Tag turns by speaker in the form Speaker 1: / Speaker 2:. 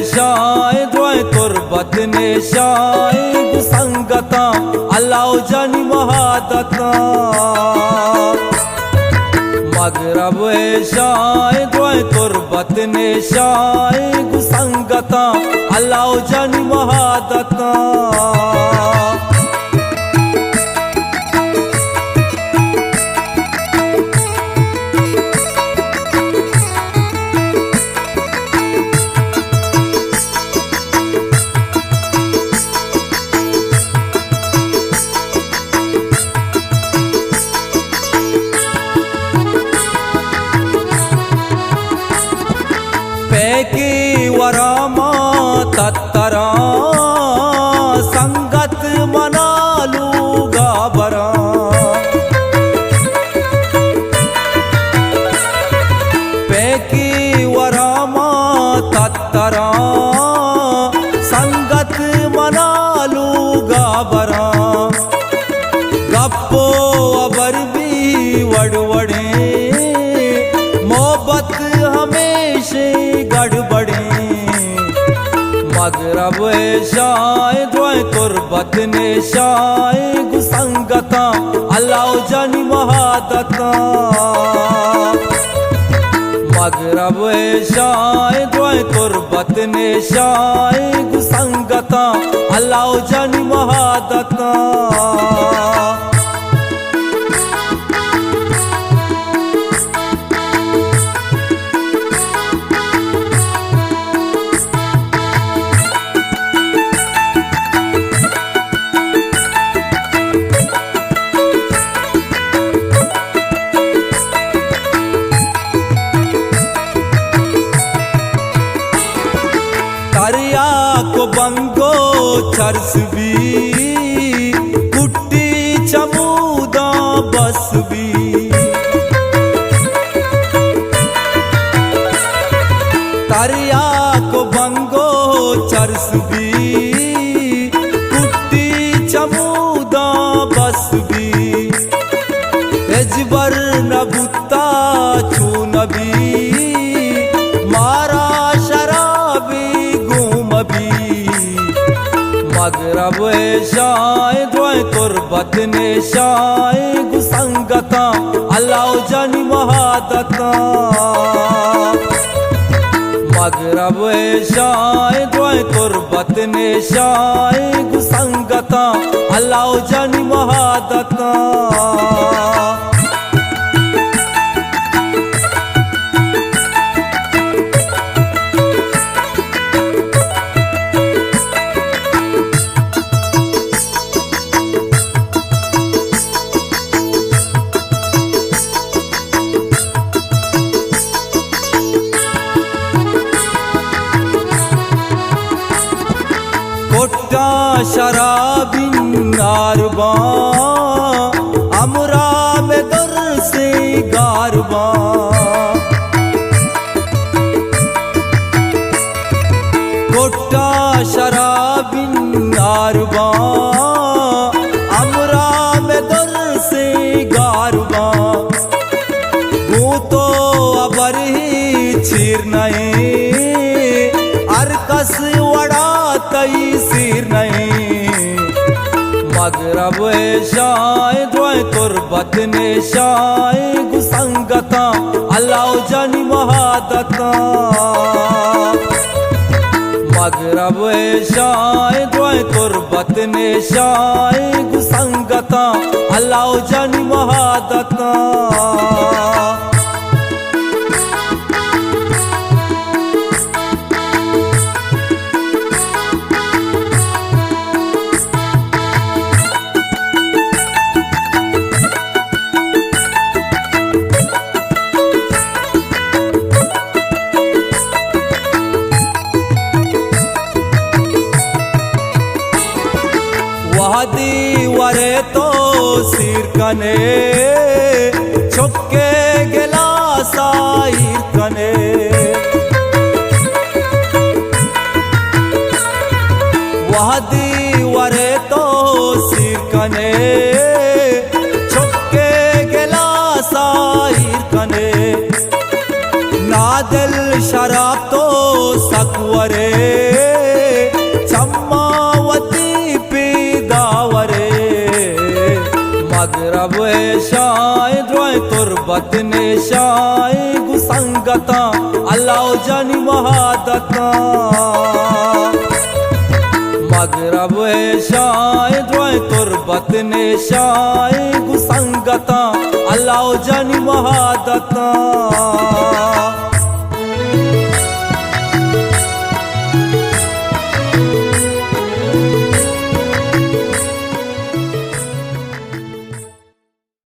Speaker 1: शायद रोए तुरबत ने शायद संगता अल्लाह जानी महादता मगरब शायद रोए तुरबत ने शायद संगता अल्लाह जानी महादता पैकी वरामा तत्तरा संगत मना लूगा बरा पैकी वरामा तत्तरा संगत मना लूगा बरा गप्पो अबर भी वड़वड़े मोहब्बत हमेशा गड़बड़े मगरब शायद रोए तुरबत ने शायद संगता अल्लाह जानी महादता मगरब शायद रोए तुरबत ने शायद संगता अल्लाह जानी महादता दरिया को बंगो चरस भी कुट्टी चमूदा बस भी दरिया को बंगो चरस भी कुट्टी चमूदा बस भी एजबर नबुता छू नबी मारा मगरब शायद रोए तुरबत ने शायद संगता अल्लाह जानी महादता मगरब शायद रोए तुरबत ने शायद संगता अल्लाह जानी महादता कोट्टा शराबिन नारबा अमरा में दर से गारबा कोट्टा शराबिन नारबा अमरा में दर से गारबा वो तो अबर ही चीर नहीं अरकस वड़ा तई सिर नहीं मगरब शायद रोए तुरबत ने शायद संगता अल्लाह जानी महादता मगरब शायद रोए तुरबत ने शायद संगता अल्लाह जानी महादता वहदी वरे तो सिर कने छुपके गिला साइर कने वहदी वरे तो सिर कने छुपके गिला साइर कने नादिल शराब तो सकवरे बतने शाय गुसंगता अल्लाह जानी महादता मगरब है शाय द्वाय तुरबत ने शाय गुसंगता अल्लाह जानी महादता